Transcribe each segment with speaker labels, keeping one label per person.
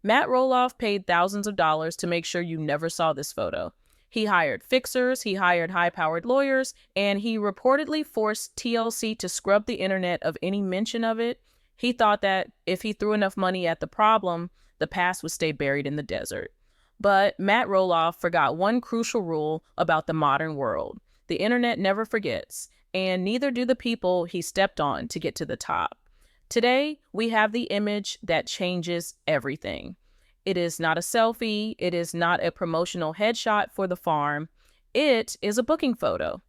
Speaker 1: Matt Roloff paid thousands of dollars to make sure you never saw this photo. He hired fixers, he hired high-powered lawyers, and he reportedly forced TLC to scrub the internet of any mention of it. He thought that if he threw enough money at the problem, the past would stay buried in the desert. But Matt Roloff forgot one crucial rule about the modern world. The internet never forgets, and neither do the people he stepped on to get to the top. Today, we have the image that changes everything. It is not a selfie. It is not a promotional headshot for the farm. It is a booking photo.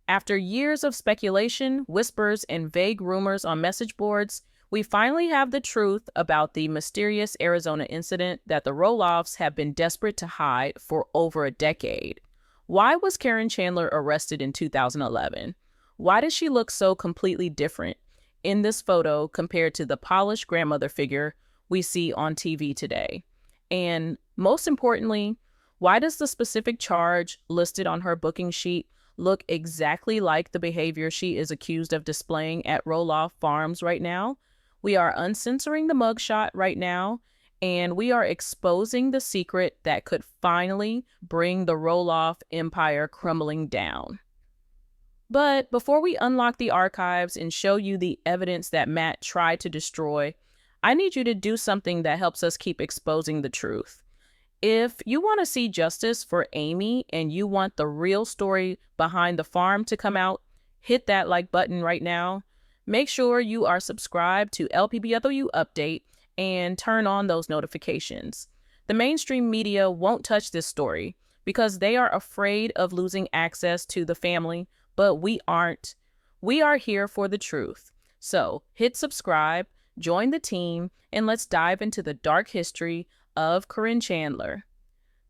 Speaker 1: After years of speculation, whispers, and vague rumors on message boards, we finally have the truth about the mysterious Arizona incident that the Roloffs have been desperate to hide for over a decade. Why was Caryn Chandler arrested in 2011? Why does she look so completely different in this photo compared to the polished grandmother figure we see on TV today? And most importantly, why does the specific charge listed on her booking sheet look exactly like the behavior she is accused of displaying at Roloff Farms right now? We are uncensoring the mugshot right now, and we are exposing the secret that could finally bring the Roloff empire crumbling down. But before we unlock the archives and show you the evidence that Matt tried to destroy, I need you to do something that helps us keep exposing the truth. If you want to see justice for Amy and you want the real story behind the farm to come out, hit that like button right now. Make sure you are subscribed to LPBW Update and turn on those notifications. The mainstream media won't touch this story because they are afraid of losing access to the family, but we aren't. We are here for the truth. So hit subscribe, join the team, and let's dive into the dark history of Caryn Chandler.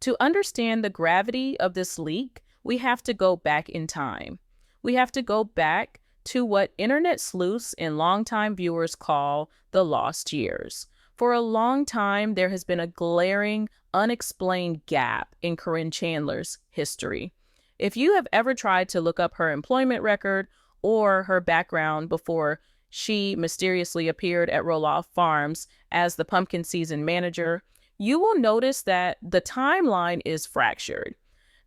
Speaker 1: To understand the gravity of this leak, we have to go back in time. We have to go back to what internet sleuths and longtime viewers call the lost years. For a long time, there has been a glaring, unexplained gap in Caryn Chandler's history. If you have ever tried to look up her employment record or her background before she mysteriously appeared at Roloff Farms as the pumpkin season manager, you will notice that the timeline is fractured.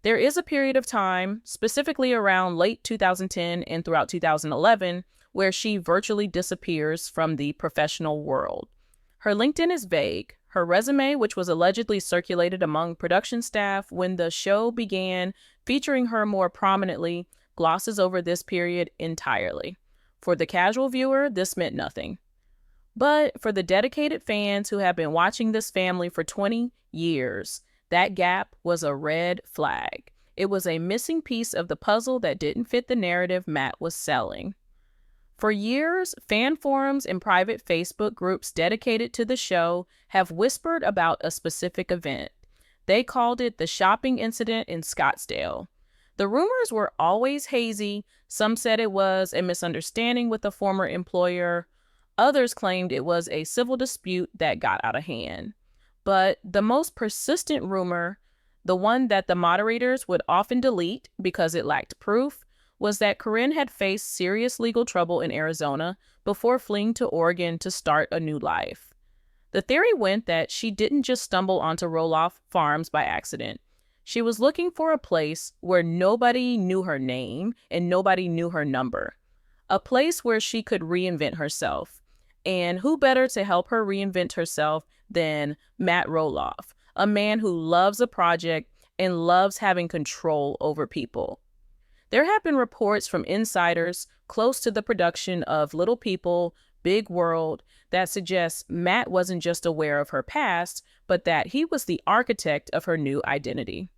Speaker 1: There is a period of time, specifically around late 2010 and throughout 2011, where she virtually disappears from the professional world. Her LinkedIn is vague. Her resume, which was allegedly circulated among production staff when the show began featuring her more prominently, glosses over this period entirely. For the casual viewer, this meant nothing. But for the dedicated fans who have been watching this family for 20 years, that gap was a red flag. It was a missing piece of the puzzle that didn't fit the narrative Matt was selling. For years, fan forums and private Facebook groups dedicated to the show have whispered about a specific event. They called it the shopping incident in Scottsdale. The rumors were always hazy. Some said it was a misunderstanding with a former employer. Others claimed it was a civil dispute that got out of hand. But the most persistent rumor, the one that the moderators would often delete because it lacked proof, was that Caryn had faced serious legal trouble in Arizona before fleeing to Oregon to start a new life. The theory went that she didn't just stumble onto Roloff Farms by accident. She was looking for a place where nobody knew her name and nobody knew her number. A place where she could reinvent herself. And who better to help her reinvent herself than Matt Roloff, a man who loves a project and loves having control over people. There have been reports from insiders close to the production of Little People, Big World that suggests Matt wasn't just aware of her past, but that he was the architect of her new identity.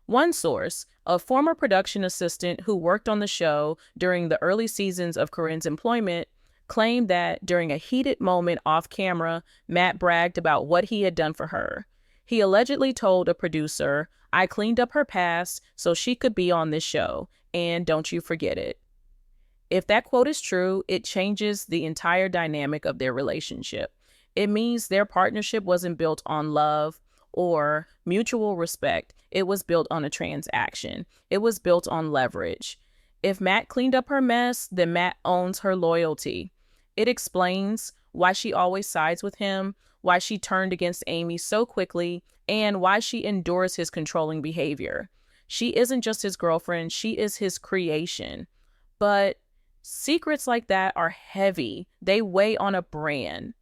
Speaker 1: One source, a former production assistant who worked on the show during the early seasons of Caryn's employment, claimed that during a heated moment off camera, Matt bragged about what he had done for her. He allegedly told a producer, "I cleaned up her past so she could be on this show, and don't you forget it." If that quote is true, it changes the entire dynamic of their relationship. It means their partnership wasn't built on love or mutual respect. It was built on a transaction. It was built on leverage. If Matt cleaned up her mess, then Matt owns her loyalty. It explains why she always sides with him, why she turned against Amy so quickly, and why she endures his controlling behavior. She isn't just his girlfriend, she is his creation. But secrets like that are heavy. They weigh on a brand.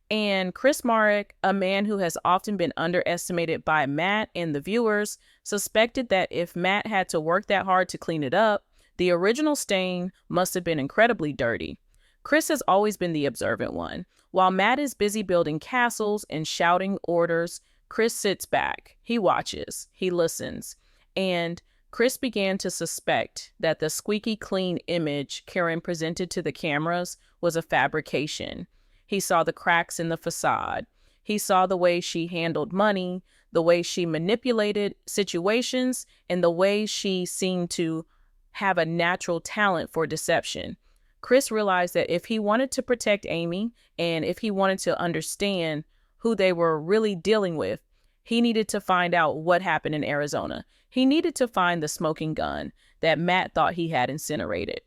Speaker 1: And Chris Marek, a man who has often been underestimated by Matt and the viewers, suspected that if Matt had to work that hard to clean it up, the original stain must have been incredibly dirty. Chris has always been the observant one. While Matt is busy building castles and shouting orders, Chris sits back. He watches. He listens. And Chris began to suspect that the squeaky clean image Caryn presented to the cameras was a fabrication. He saw the cracks in the facade. He saw the way she handled money, the way she manipulated situations, and the way she seemed to have a natural talent for deception. Chris realized that if he wanted to protect Amy and if he wanted to understand who they were really dealing with, he needed to find out what happened in Arizona. He needed to find the smoking gun that Matt thought he had incinerated.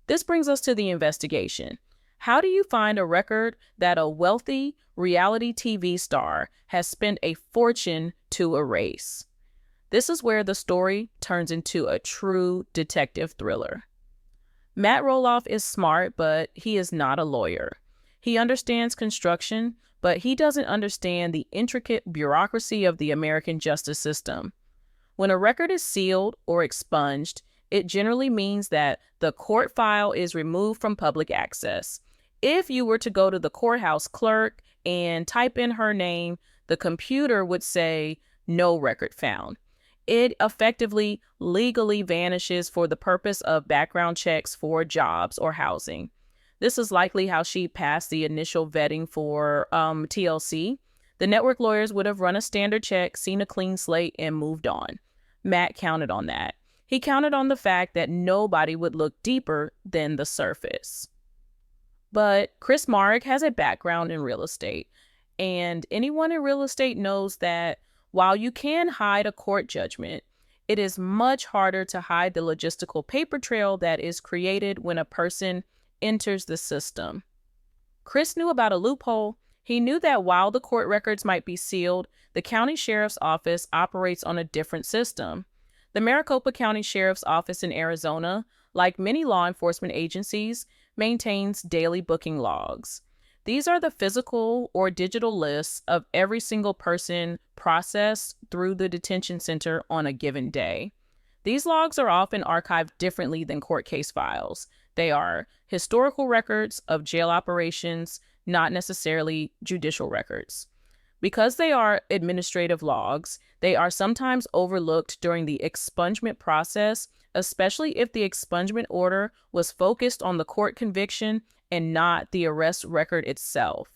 Speaker 1: This brings us to the investigation. How do you find a record that a wealthy reality TV star has spent a fortune to erase? This is where the story turns into a true detective thriller. Matt Roloff is smart, but he is not a lawyer. He understands construction, but he doesn't understand the intricate bureaucracy of the American justice system. When a record is sealed or expunged, it generally means that the court file is removed from public access. If you were to go to the courthouse clerk and type in her name, the computer would say, "No record found." It effectively legally vanishes for the purpose of background checks for jobs or housing. This is likely how she passed the initial vetting for TLC. The network lawyers would have run a standard check, seen a clean slate, and moved on. Matt counted on that. He counted on the fact that nobody would look deeper than the surface. But Chris Marek has a background in real estate, and anyone in real estate knows that while you can hide a court judgment, it is much harder to hide the logistical paper trail that is created when a person enters the system. Chris knew about a loophole. He knew that while the court records might be sealed, the county sheriff's office operates on a different system. The Maricopa County Sheriff's Office in Arizona, like many law enforcement agencies, maintains daily booking logs. These are the physical or digital lists of every single person processed through the detention center on a given day. These logs are often archived differently than court case files. They are historical records of jail operations, not necessarily judicial records. Because they are administrative logs, they are sometimes overlooked during the expungement process, especially if the expungement order was focused on the court conviction and not the arrest record itself.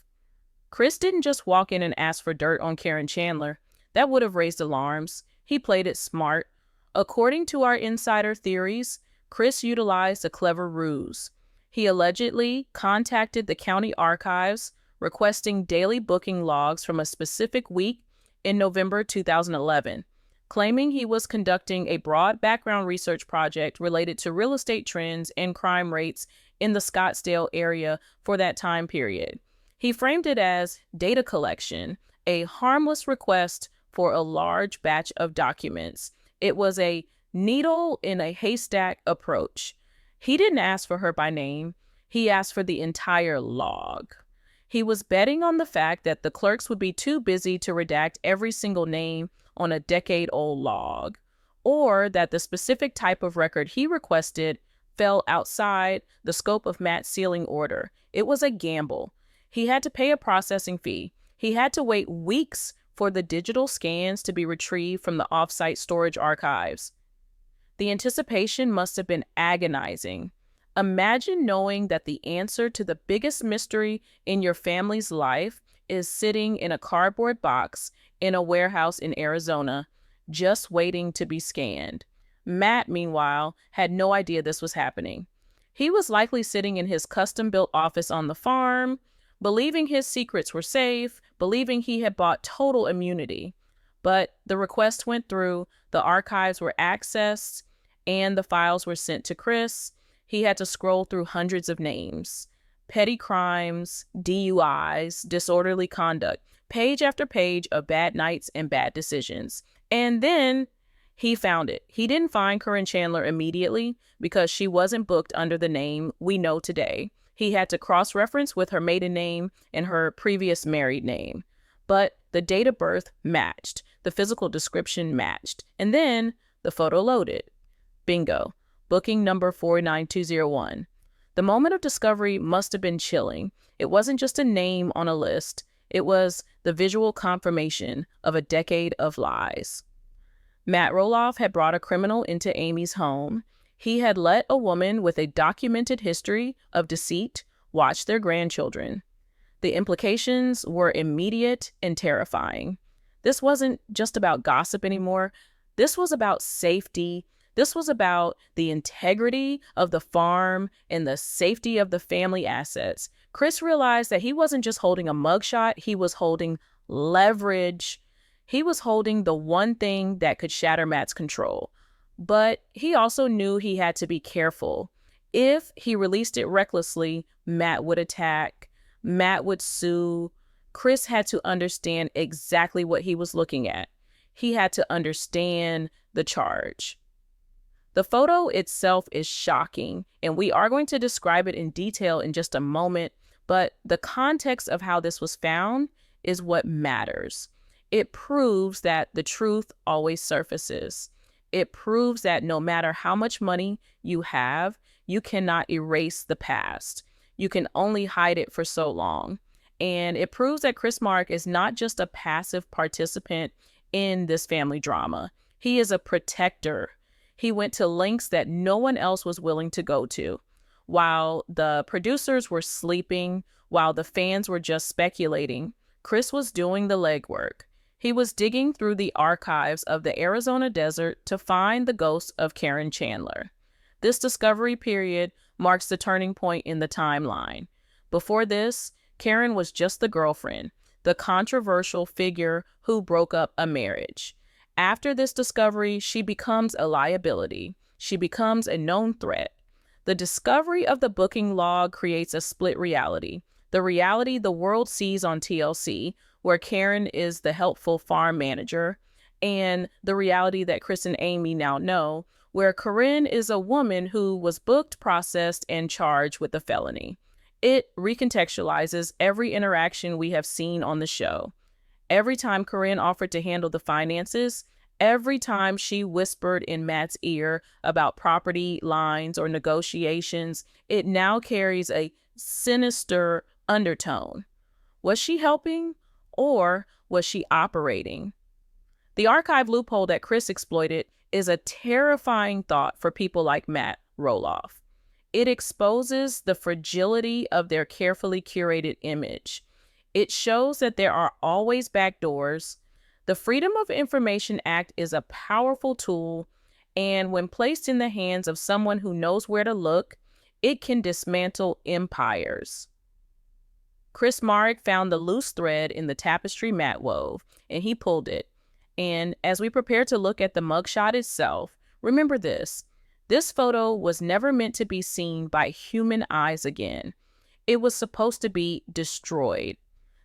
Speaker 1: Chris didn't just walk in and ask for dirt on Caryn Chandler. That would have raised alarms. He played it smart. According to our insider theories, Chris utilized a clever ruse. He allegedly contacted the county archives requesting daily booking logs from a specific week in November 2011, claiming he was conducting a broad background research project related to real estate trends and crime rates in the Scottsdale area for that time period. He framed it as data collection, a harmless request for a large batch of documents. It was a needle in a haystack approach. He didn't ask for her by name. He asked for the entire log. He was betting on the fact that the clerks would be too busy to redact every single name on a decade-old log, or that the specific type of record he requested fell outside the scope of Matt's sealing order. It was a gamble. He had to pay a processing fee. He had to wait weeks for the digital scans to be retrieved from the off-site storage archives. The anticipation must have been agonizing. Imagine knowing that the answer to the biggest mystery in your family's life is sitting in a cardboard box in a warehouse in Arizona, just waiting to be scanned. Matt, meanwhile, had no idea this was happening. He was likely sitting in his custom-built office on the farm, believing his secrets were safe, believing he had bought total immunity. But the request went through, the archives were accessed, and the files were sent to Chris. He had to scroll through hundreds of names. petty crimes, DUIs, disorderly conduct, page after page of bad nights and bad decisions. And then he found it. He didn't find Caryn Chandler immediately because she wasn't booked under the name we know today. He had to cross-reference with her maiden name and her previous married name. But the date of birth matched. The physical description matched. And then the photo loaded. Bingo. Booking number 49201. The moment of discovery must have been chilling. It wasn't just a name on a list. It was the visual confirmation of a decade of lies. Matt Roloff had brought a criminal into Amy's home. He had let a woman with a documented history of deceit watch their grandchildren. The implications were immediate and terrifying. This wasn't just about gossip anymore. This was about safety. This was about the integrity of the farm and the safety of the family assets. Chris realized that he wasn't just holding a mugshot, he was holding leverage. He was holding the one thing that could shatter Matt's control. But he also knew he had to be careful. If he released it recklessly, Matt would attack, Matt would sue. Chris had to understand exactly what he was looking at. He had to understand the charge. The photo itself is shocking, and we are going to describe it in detail in just a moment, but the context of how this was found is what matters. It proves that the truth always surfaces. It proves that no matter how much money you have, you cannot erase the past. You can only hide it for so long. And it proves that Chris Marek is not just a passive participant in this family drama. He is a protector. He went to lengths that no one else was willing to go to. While the producers were sleeping, while the fans were just speculating, Chris was doing the legwork. He was digging through the archives of the Arizona desert to find the ghost of Caryn Chandler. This discovery period marks the turning point in the timeline. Before this, Caryn was just the girlfriend, the controversial figure who broke up a marriage. After this discovery, she becomes a liability. She becomes a known threat. The discovery of the booking log creates a split reality. The reality the world sees on TLC, where Caryn is the helpful farm manager, and the reality that Chris and Amy now know, where Caryn is a woman who was booked, processed, and charged with a felony. It recontextualizes every interaction we have seen on the show. Every time Caryn offered to handle the finances, every time she whispered in Matt's ear about property lines or negotiations, it now carries a sinister undertone. Was she helping, or was she operating? The archive loophole that Chris exploited is a terrifying thought for people like Matt Roloff. It exposes the fragility of their carefully curated image. It shows that there are always backdoors. The Freedom of Information Act is a powerful tool, and when placed in the hands of someone who knows where to look, it can dismantle empires. Chris Marek found the loose thread in the tapestry Matt wove, and he pulled it. And as we prepare to look at the mugshot itself, remember this. This photo was never meant to be seen by human eyes again. It was supposed to be destroyed.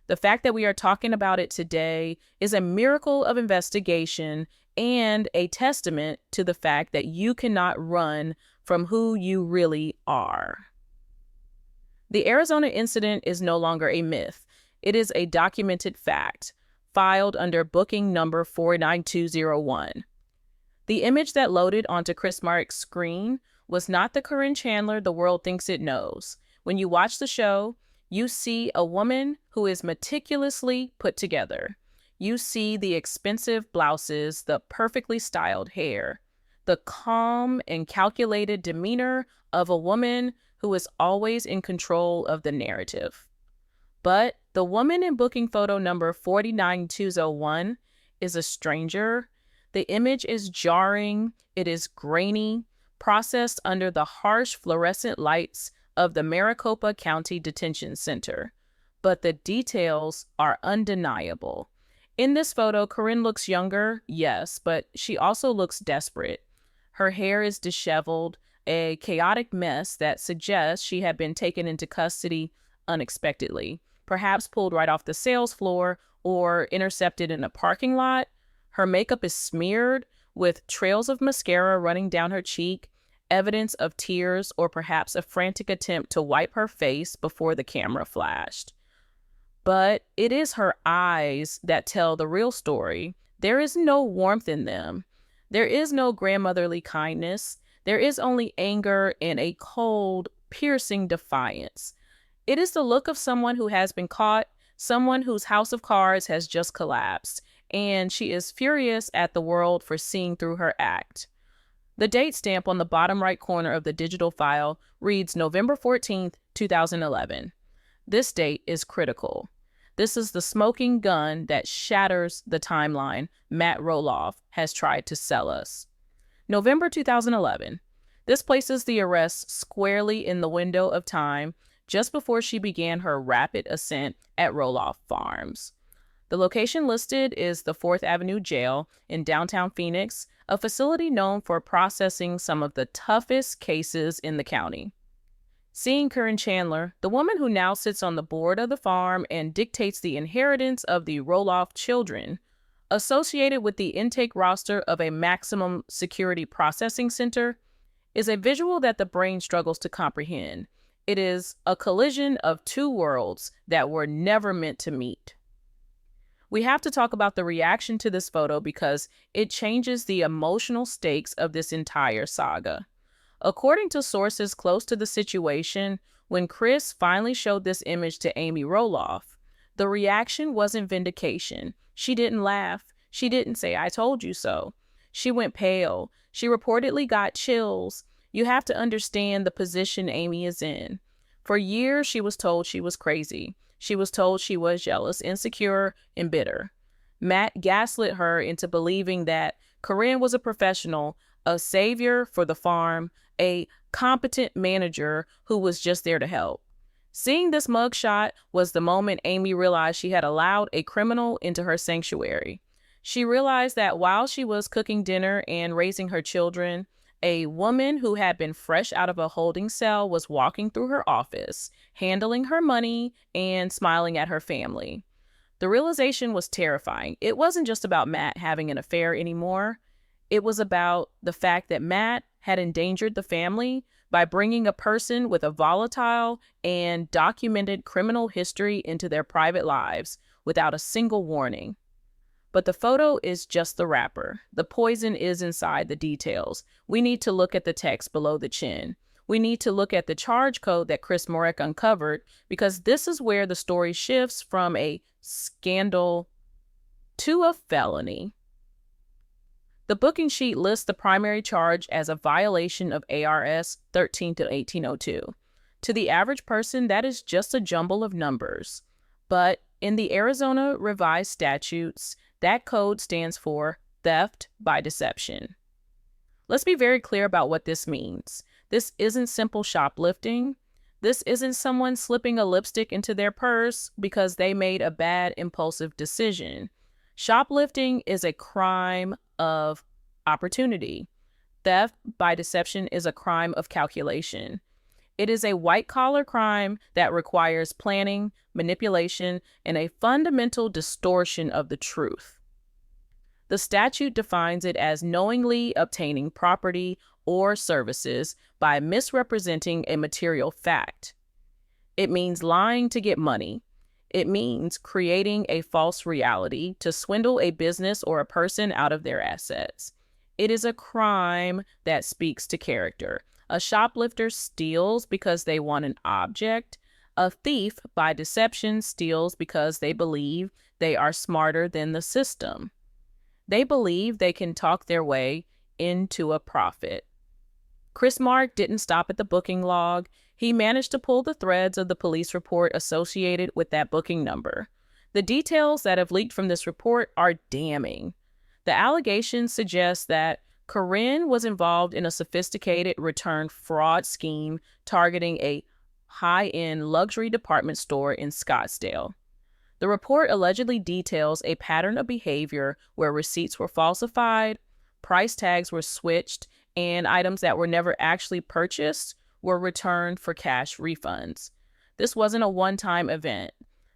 Speaker 1: The fact that we are talking about it today is a miracle of investigation and a testament to the fact that you cannot run from who you really are. The Arizona incident is no longer a myth. It is a documented fact, filed under booking number 49201. The image that loaded onto Chris Marek's screen was not the Caryn Chandler the world thinks it knows. When you watch the show, you see a woman who is meticulously put together. You see the expensive blouses, the perfectly styled hair, the calm and calculated demeanor of a woman who is always in control of the narrative. But the woman in booking photo number 49201 is a stranger. The image is jarring, it is grainy, processed under the harsh fluorescent lights of the Maricopa County Detention Center. But the details are undeniable. In this photo, Caryn looks younger, yes, but she also looks desperate. Her hair is disheveled, a chaotic mess that suggests she had been taken into custody unexpectedly, perhaps pulled right off the sales floor or intercepted in a parking lot. Her makeup is smeared with trails of mascara running down her cheek, evidence of tears or perhaps a frantic attempt to wipe her face before the camera flashed. But it is her eyes that tell the real story. There is no warmth in them. There is no grandmotherly kindness. There is only anger and a cold, piercing defiance. It is the look of someone who has been caught, someone whose house of cards has just collapsed, and she is furious at the world for seeing through her act. The date stamp on the bottom right corner of the digital file reads November 14th, 2011. This date is critical. This is the smoking gun that shatters the timeline Matt Roloff has tried to sell us. November 2011. This places the arrest squarely in the window of time just before she began her rapid ascent at Roloff Farms. The location listed is the 4th Avenue Jail in downtown Phoenix, a facility known for processing some of the toughest cases in the county. Seeing Caryn Chandler, the woman who now sits on the board of the farm and dictates the inheritance of the Roloff children, associated with the intake roster of a maximum security processing center, is a visual that the brain struggles to comprehend. It is a collision of two worlds that were never meant to meet. We have to talk about the reaction to this photo because it changes the emotional stakes of this entire saga. According to sources close to the situation, when Chris finally showed this image to Amy Roloff, the reaction wasn't vindication. She didn't laugh. She didn't say, "I told you so." She went pale. She reportedly got chills. You have to understand the position Amy is in. For years, she was told she was crazy. She was told she was jealous, insecure, and bitter. Matt gaslit her into believing that Caryn was a professional, a savior for the farm, a competent manager who was just there to help. Seeing this mugshot was the moment Amy realized she had allowed a criminal into her sanctuary. She realized that while she was cooking dinner and raising her children, a woman who had been fresh out of a holding cell was walking through her office, handling her money and smiling at her family. The realization was terrifying. It wasn't just about Matt having an affair anymore. It was about the fact that Matt had endangered the family by bringing a person with a volatile and documented criminal history into their private lives without a single warning. But the photo is just the wrapper. The poison is inside the details. We need to look at the text below the chin. We need to look at the charge code that Chris Marek uncovered, because this is where the story shifts from a scandal to a felony. The booking sheet lists the primary charge as a violation of ARS 13-1802. To the average person, that is just a jumble of numbers. But in the Arizona revised statutes, that code stands for theft by deception. Let's be very clear about what this means. This isn't simple shoplifting. This isn't someone slipping a lipstick into their purse because they made a bad impulsive decision. Shoplifting is a crime of opportunity. Theft by deception is a crime of calculation. It is a white-collar crime that requires planning, manipulation, and a fundamental distortion of the truth. The statute defines it as knowingly obtaining property or services by misrepresenting a material fact. It means lying to get money. It means creating a false reality to swindle a business or a person out of their assets. It is a crime that speaks to character. A shoplifter steals because they want an object. A thief, by deception, steals because they believe they are smarter than the system. They believe they can talk their way into a profit. Chris Marek didn't stop at the booking log. He managed to pull the threads of the police report associated with that booking number. The details that have leaked from this report are damning. The allegations suggest that Caryn was involved in a sophisticated return fraud scheme targeting a high-end luxury department store in Scottsdale. The report allegedly details a pattern of behavior where receipts were falsified, price tags were switched, and items that were never actually purchased were returned for cash refunds. This wasn't a one-time event.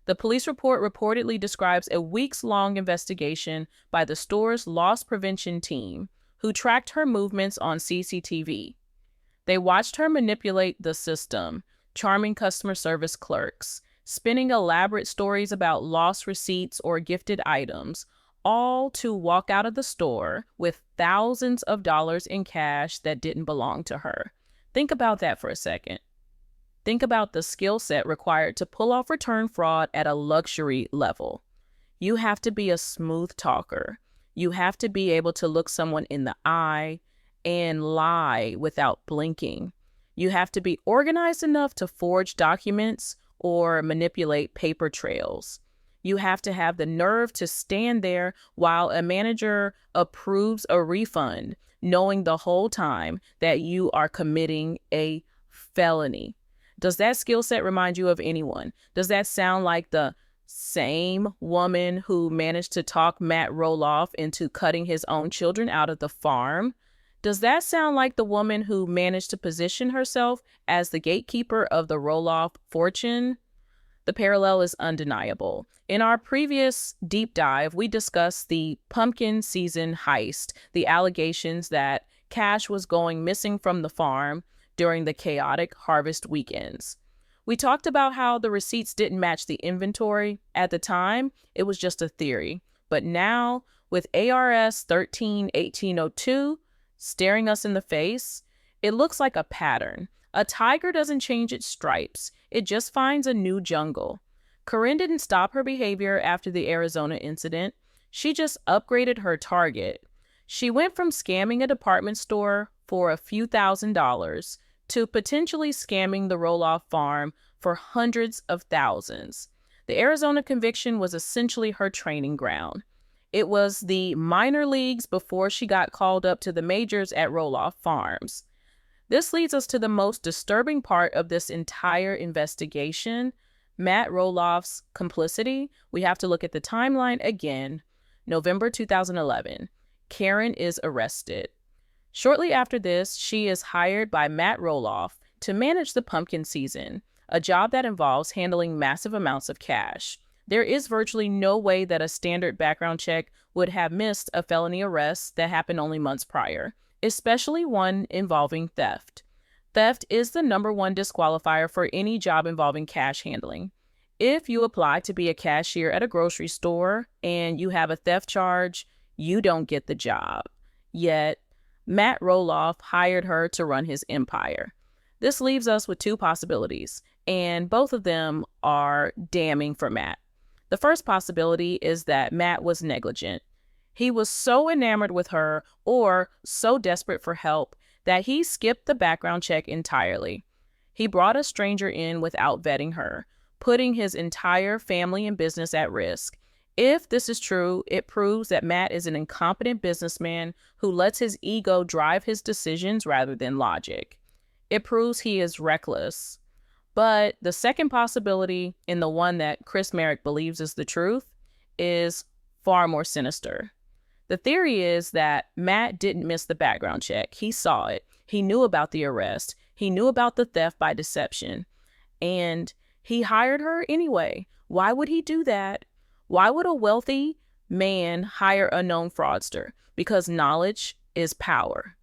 Speaker 1: The police report reportedly describes a weeks-long investigation by the store's loss prevention team, who tracked her movements on CCTV. They watched her manipulate the system, charming customer service clerks, spinning elaborate stories about lost receipts or gifted items, all to walk out of the store with thousands of dollars in cash that didn't belong to her. Think about that for a second. Think about the skill set required to pull off return fraud at a luxury level. You have to be a smooth talker. You have to be able to look someone in the eye and lie without blinking. You have to be organized enough to forge documents or manipulate paper trails. You have to have the nerve to stand there while a manager approves a refund, knowing the whole time that you are committing a felony. Does that skill set remind you of anyone? Does that sound like the same woman who managed to talk Matt Roloff into cutting his own children out of the farm? Does that sound like the woman who managed to position herself as the gatekeeper of the Roloff fortune? The parallel is undeniable. In our previous deep dive, we discussed the pumpkin season heist, the allegations that cash was going missing from the farm during the chaotic harvest weekends. We talked about how the receipts didn't match the inventory. At the time, it was just a theory. But now, with ARS 13-1802 staring us in the face, it looks like a pattern. A tiger doesn't change its stripes. It just finds a new jungle. Caryn didn't stop her behavior after the Arizona incident. She just upgraded her target. She went from scamming a department store for a few $1,000s to potentially scamming the Roloff farm for hundreds of thousands. The Arizona conviction was essentially her training ground. It was the minor leagues before she got called up to the majors at Roloff Farms. This leads us to the most disturbing part of this entire investigation, Matt Roloff's complicity. We have to look at the timeline again. November 2011, Caryn is arrested. Shortly after this, she is hired by Matt Roloff to manage the pumpkin season, a job that involves handling massive amounts of cash. There is virtually no way that a standard background check would have missed a felony arrest that happened only months prior, especially one involving theft. Theft is the #1 disqualifier for any job involving cash handling. If you apply to be a cashier at a grocery store and you have a theft charge, you don't get the job. Yet, Matt Roloff hired her to run his empire. This leaves us with two possibilities, and both of them are damning for Matt. The first possibility is that Matt was negligent. He was so enamored with her or so desperate for help that he skipped the background check entirely. He brought a stranger in without vetting her, putting his entire family and business at risk. If this is true, it proves that Matt is an incompetent businessman who lets his ego drive his decisions rather than logic. It proves he is reckless. But the second possibility, and the one that Chris Marek believes is the truth, is far more sinister. The theory is that Matt didn't miss the background check. He saw it. He knew about the arrest. He knew about the theft by deception. And he hired her anyway. Why would he do that? Why would a wealthy man hire a known fraudster? Because knowledge is power.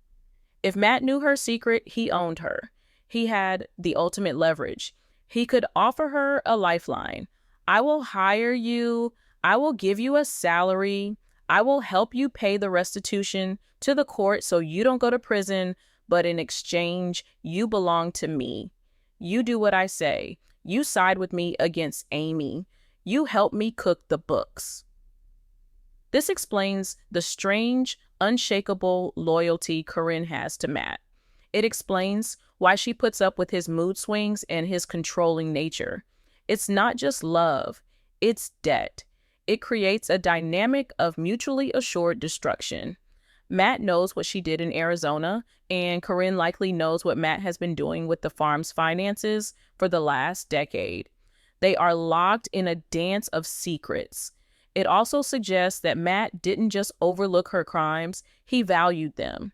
Speaker 1: If Matt knew her secret, he owned her. He had the ultimate leverage. He could offer her a lifeline. I will hire you. I will give you a salary. I will help you pay the restitution to the court so you don't go to prison, but in exchange, you belong to me. You do what I say. You side with me against Amy. You help me cook the books. This explains the strange, unshakable loyalty Caryn has to Matt. It explains why she puts up with his mood swings and his controlling nature. It's not just love, it's debt. It creates a dynamic of mutually assured destruction. Matt knows what she did in Arizona, and Caryn likely knows what Matt has been doing with the farm's finances for the last decade. They are locked in a dance of secrets. It also suggests that Matt didn't just overlook her crimes, he valued them.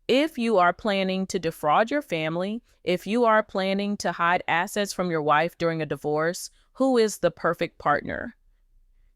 Speaker 1: If you are planning to defraud your family, if you are planning to hide assets from your wife during a divorce, who is the perfect partner?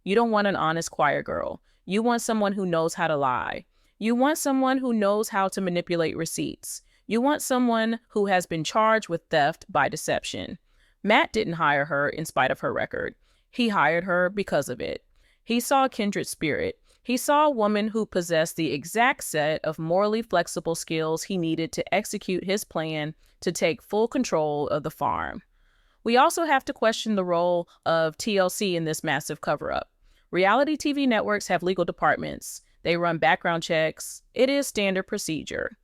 Speaker 1: You don't want an honest choir girl. You want someone who knows how to lie. You want someone who knows how to manipulate receipts. You want someone who has been charged with theft by deception. Matt didn't hire her in spite of her record. He hired her because of it. He saw a kindred spirit. He saw a woman who possessed the exact set of morally flexible skills he needed to execute his plan to take full control of the farm. We also have to question the role of TLC in this massive cover-up. Reality TV networks have legal departments. They run background checks. It is standard procedure.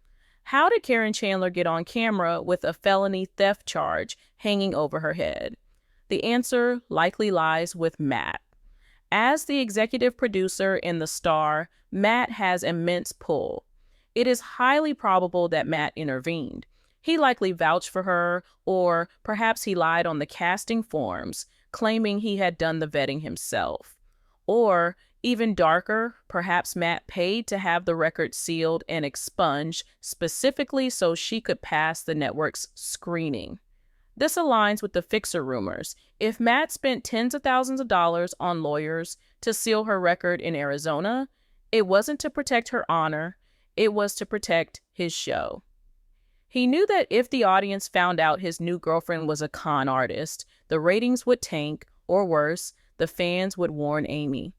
Speaker 1: How did Caryn Chandler get on camera with a felony theft charge hanging over her head? The answer likely lies with Matt. As the executive producer and the star, Matt has immense pull. It is highly probable that Matt intervened. He likely vouched for her, or perhaps he lied on the casting forms, claiming he had done the vetting himself. Or, even darker, perhaps Matt paid to have the record sealed and expunged specifically so she could pass the network's screening. This aligns with the fixer rumors. If Matt spent tens of thousands of dollars on lawyers to seal her record in Arizona, it wasn't to protect her honor, it was to protect his show. He knew that if the audience found out his new girlfriend was a con artist, the ratings would tank, or worse, the fans would warn Amy.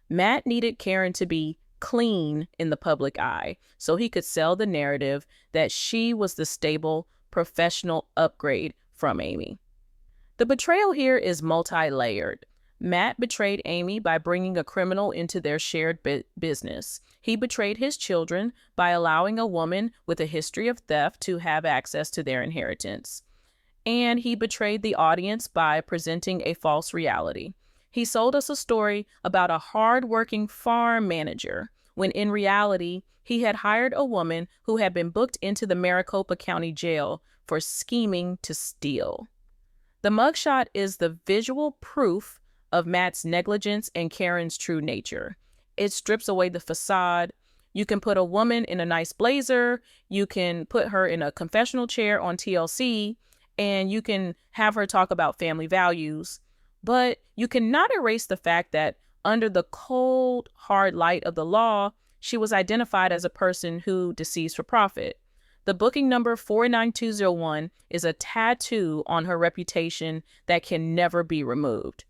Speaker 1: Matt needed Caryn to be clean in the public eye so he could sell the narrative that she was the stable, professional upgrade from Amy. The betrayal here is multi-layered. Matt betrayed Amy by bringing a criminal into their shared business. He betrayed his children by allowing a woman with a history of theft to have access to their inheritance. And he betrayed the audience by presenting a false reality. He sold us a story about a hard-working farm manager, when in reality, he had hired a woman who had been booked into the Maricopa County Jail for scheming to steal. The mugshot is the visual proof of Matt's negligence and Caryn's true nature. It strips away the facade. You can put a woman in a nice blazer, you can put her in a confessional chair on TLC, and you can have her talk about family values. But you cannot erase the fact that under the cold, hard light of the law, she was identified as a person who deceased for profit. The booking number 49201 is a tattoo on her reputation that can never be removed.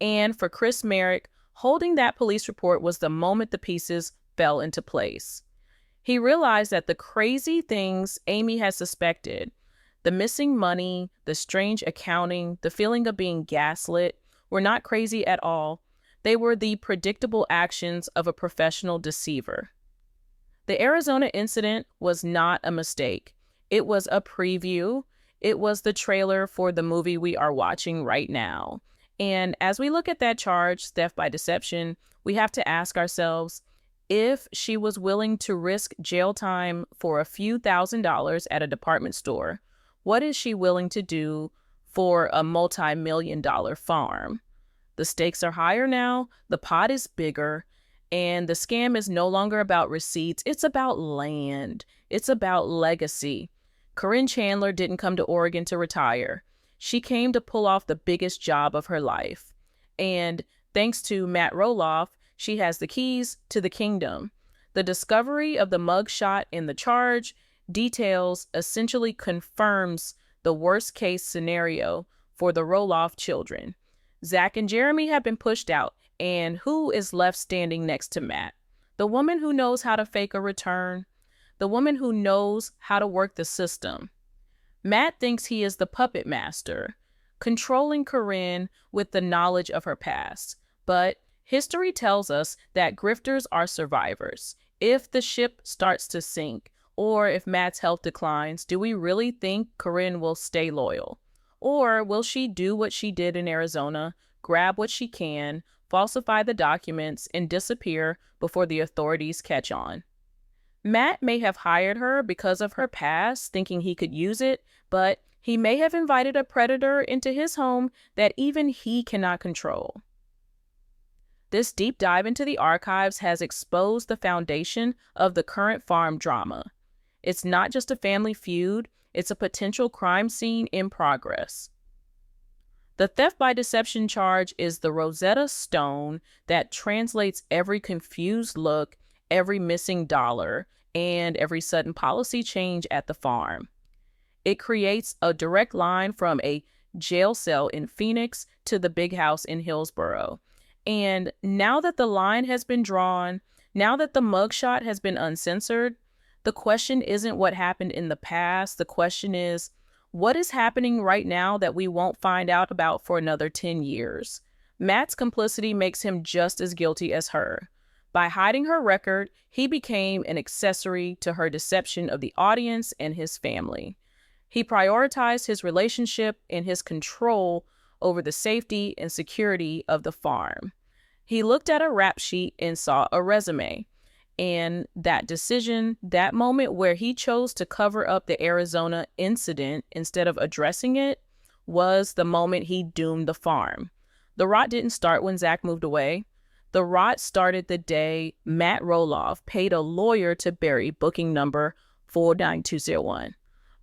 Speaker 1: And for Chris Marek, holding that police report was the moment the pieces fell into place. He realized that the crazy things Amy had suspected, the missing money, the strange accounting, the feeling of being gaslit, were not crazy at all. They were the predictable actions of a professional deceiver. The Arizona incident was not a mistake. It was a preview. It was the trailer for the movie we are watching right now. And as we look at that charge, theft by deception, we have to ask ourselves, if she was willing to risk jail time for a few $1,000s at a department store, what is she willing to do for a multi-million-dollar farm? The stakes are higher now, the pot is bigger, and the scam is no longer about receipts. It's about land. It's about legacy. Caryn Chandler didn't come to Oregon to retire. She came to pull off the biggest job of her life. And thanks to Matt Roloff, she has the keys to the kingdom. The discovery of the mugshot in the charge details essentially confirms the worst case scenario for the Roloff children. Zach and Jeremy have been pushed out, and who is left standing next to Matt? The woman who knows how to fake a return, the woman who knows how to work the system. Matt thinks he is the puppet master, controlling Caryn with the knowledge of her past. But history tells us that grifters are survivors. If the ship starts to sink, or if Matt's health declines, do we really think Caryn will stay loyal? Or will she do what she did in Arizona, grab what she can, falsify the documents, and disappear before the authorities catch on? Matt may have hired her because of her past, thinking he could use it, but he may have invited a predator into his home that even he cannot control. This deep dive into the archives has exposed the foundation of the current farm drama. It's not just a family feud, it's a potential crime scene in progress. The theft by deception charge is the Rosetta Stone that translates every confused look, every missing dollar, and every sudden policy change at the farm. It creates a direct line from a jail cell in Phoenix to the big house in Hillsborough. And now that the line has been drawn, now that the mugshot has been uncensored, the question isn't what happened in the past. The question is, what is happening right now that we won't find out about for another 10 years? Matt's complicity makes him just as guilty as her. By hiding her record, he became an accessory to her deception of the audience and his family. He prioritized his relationship and his control over the safety and security of the farm. He looked at a rap sheet and saw a resume. And that decision, that moment where he chose to cover up the Arizona incident instead of addressing it, was the moment he doomed the farm. The rot didn't start when Zach moved away. The rot started the day Matt Roloff paid a lawyer to bury booking number 49201.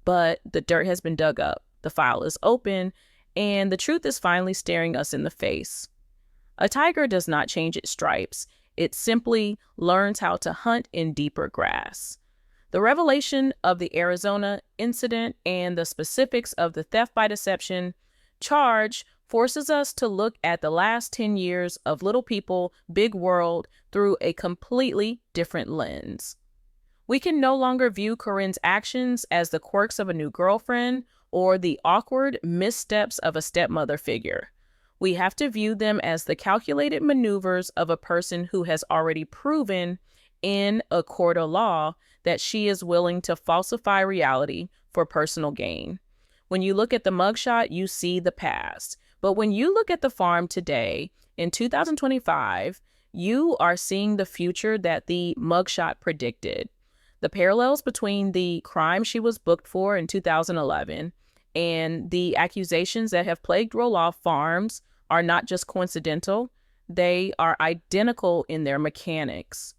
Speaker 1: But the dirt has been dug up, the file is open, and the truth is finally staring us in the face. A tiger does not change its stripes. It simply learns how to hunt in deeper grass. The revelation of the Arizona incident and the specifics of the theft by deception charge forces us to look at the last 10 years of Little People, Big World through a completely different lens. We can no longer view Caryn's actions as the quirks of a new girlfriend or the awkward missteps of a stepmother figure. We have to view them as the calculated maneuvers of a person who has already proven in a court of law that she is willing to falsify reality for personal gain. When you look at the mugshot, you see the past. But when you look at the farm today, in 2025, you are seeing the future that the mugshot predicted. The parallels between the crime she was booked for in 2011 and the accusations that have plagued Roloff Farms are not just coincidental, they are identical in their mechanics.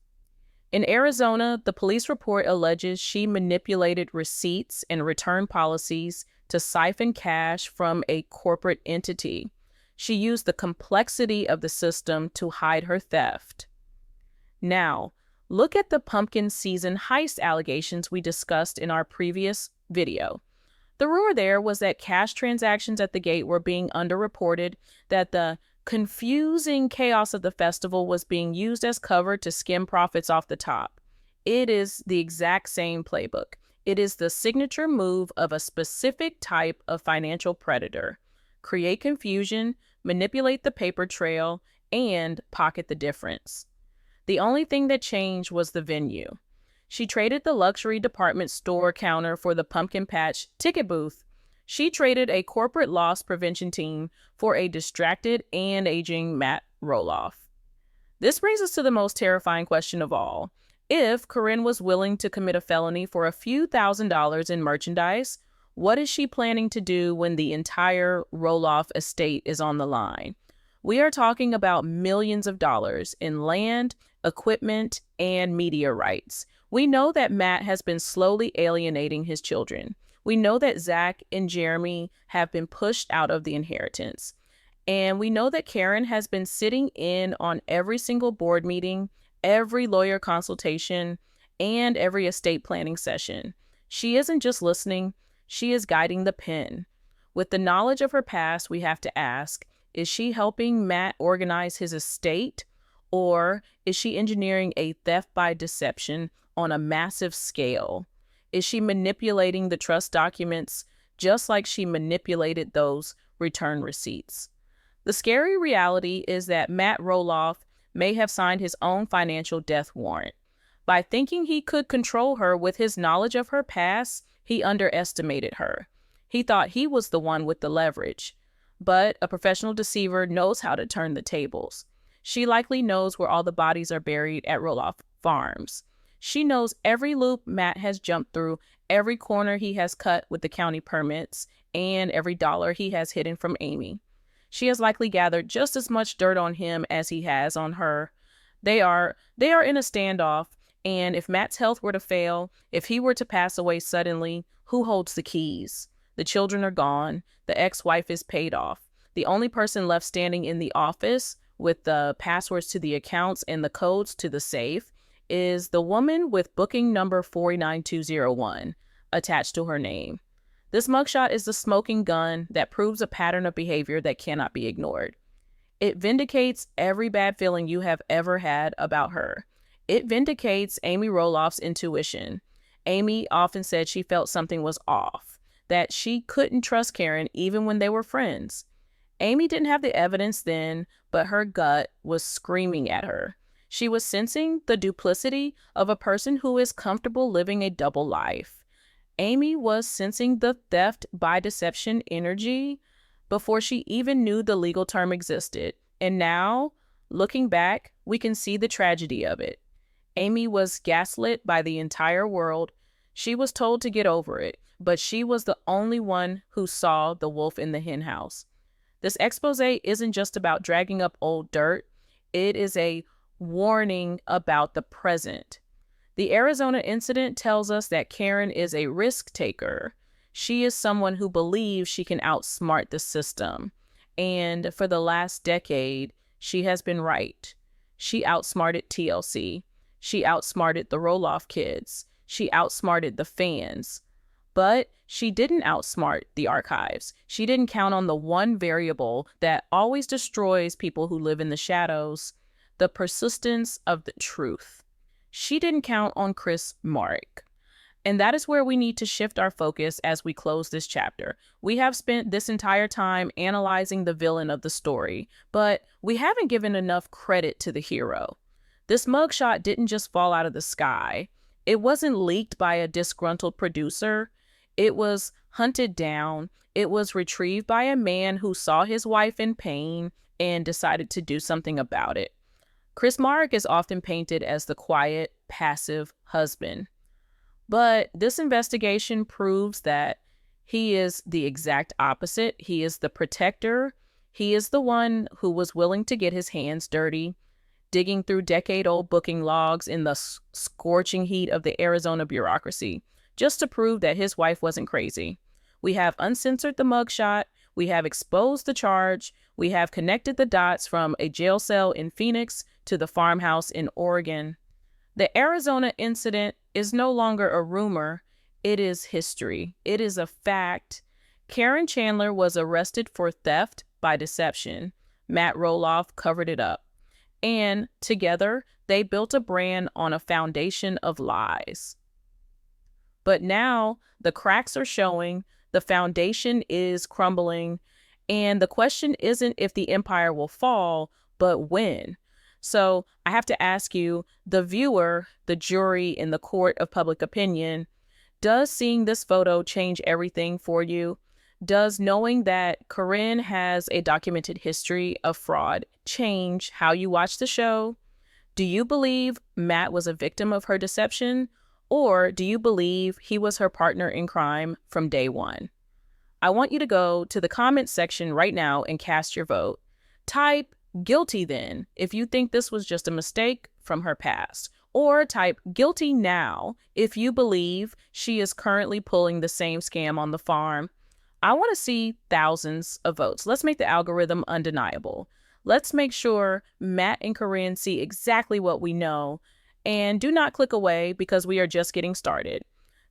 Speaker 1: In Arizona, the police report alleges she manipulated receipts and return policies to siphon cash from a corporate entity. She used the complexity of the system to hide her theft. Now, look at the pumpkin season heist allegations we discussed in our previous video. The rumor there was that cash transactions at the gate were being underreported, that the confusing chaos of the festival was being used as cover to skim profits off the top. It is the exact same playbook. It is the signature move of a specific type of financial predator. Create confusion, manipulate the paper trail, and pocket the difference. The only thing that changed was the venue. She traded the luxury department store counter for the pumpkin patch ticket booth. She traded a corporate loss prevention team for a distracted and aging Matt Roloff. This brings us to the most terrifying question of all. If Caryn was willing to commit a felony for a few $1,000s in merchandise, what is she planning to do when the entire Roloff estate is on the line? We are talking about millions of dollars in land, equipment, and media rights. We know that Matt has been slowly alienating his children. We know that Zach and Jeremy have been pushed out of the inheritance. And we know that Caryn has been sitting in on every single board meeting, every lawyer consultation, and every estate planning session. She isn't just listening, she is guiding the pen. With the knowledge of her past, we have to ask, is she helping Matt organize his estate, or is she engineering a theft by deception on a massive scale? Is she manipulating the trust documents just like she manipulated those return receipts? The scary reality is that Matt Roloff may have signed his own financial death warrant. By thinking he could control her with his knowledge of her past, he underestimated her. He thought he was the one with the leverage. But a professional deceiver knows how to turn the tables. She likely knows where all the bodies are buried at Roloff Farms. She knows every loop Matt has jumped through, every corner he has cut with the county permits, and every dollar he has hidden from Amy. She has likely gathered just as much dirt on him as he has on her. They are in a standoff, And if Matt's health were to fail, if he were to pass away suddenly, who holds the keys? The children are gone. The ex-wife is paid off. The only person left standing in the office with the passwords to the accounts and the codes to the safe is the woman with booking number 49201 attached to her name. This mugshot is the smoking gun that proves a pattern of behavior that cannot be ignored. It vindicates every bad feeling you have ever had about her. It vindicates Amy Roloff's intuition. Amy often said she felt something was off, that she couldn't trust Caryn even when they were friends. Amy didn't have the evidence then, but her gut was screaming at her. She was sensing the duplicity of a person who is comfortable living a double life. Amy was sensing the theft by deception energy before she even knew the legal term existed. And now, looking back, we can see the tragedy of it. Amy was gaslit by the entire world. She was told to get over it, but she was the only one who saw the wolf in the henhouse. This expose isn't just about dragging up old dirt. It is a warning about the present. The Arizona incident tells us that Caryn is a risk taker. She is someone who believes she can outsmart the system. And for the last decade, she has been right. She outsmarted TLC. She outsmarted the Roloff kids. She outsmarted the fans. But she didn't outsmart the archives. She didn't count on the one variable that always destroys people who live in the shadows, the persistence of the truth. She didn't count on Chris Marek. And that is where we need to shift our focus as we close this chapter. We have spent this entire time analyzing the villain of the story, but we haven't given enough credit to the hero. This mugshot didn't just fall out of the sky. It wasn't leaked by a disgruntled producer. It was hunted down. It was retrieved by a man who saw his wife in pain and decided to do something about it. Chris Marek is often painted as the quiet, passive husband. But this investigation proves that he is the exact opposite. He is the protector. He is the one who was willing to get his hands dirty, digging through decade-old booking logs in the scorching heat of the Arizona bureaucracy, just to prove that his wife wasn't crazy. We have uncensored the mugshot. We have exposed the charge. We have connected the dots from a jail cell in Phoenix to the farmhouse in Oregon. The Arizona incident is no longer a rumor. It is history. It is a fact. Caryn Chandler was arrested for theft by deception. Matt Roloff covered it up. And together, they built a brand on a foundation of lies. But now the cracks are showing, the foundation is crumbling, and the question isn't if the empire will fall, but when. So I have to ask you, the viewer, the jury in the court of public opinion, does seeing this photo change everything for you? Does knowing that Caryn has a documented history of fraud change how you watch the show? Do you believe Matt was a victim of her deception? Or do you believe he was her partner in crime from day one? I want you to go to the comments section right now and cast your vote. Type guilty then if you think this was just a mistake from her past. Or type guilty now if you believe she is currently pulling the same scam on the farm. I want to see thousands of votes. Let's make the algorithm undeniable. Let's make sure Matt and Caryn see exactly what we know. And do not click away because we are just getting started.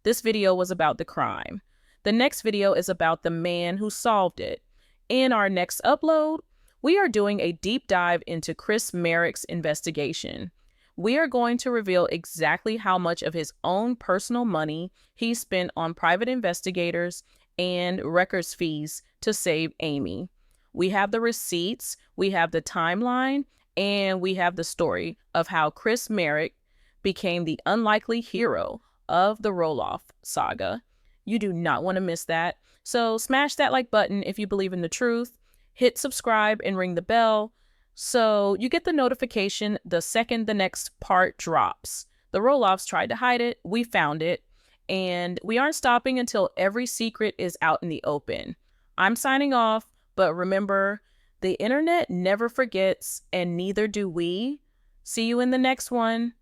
Speaker 1: This video was about the crime. The next video is about the man who solved it. In our next upload, we are doing a deep dive into Chris Marek's investigation. We are going to reveal exactly how much of his own personal money he spent on private investigators and records fees to save Amy. We have the receipts, we have the timeline, and we have the story of how Chris Marek became the unlikely hero of the Roloff saga. You do not want to miss that. So smash that like button if you believe in the truth. Hit subscribe and ring the bell so you get the notification the second the next part drops. The Roloffs tried to hide it. We found it. And we aren't stopping until every secret is out in the open. I'm signing off, but remember, the internet never forgets, and neither do we. See you in the next one.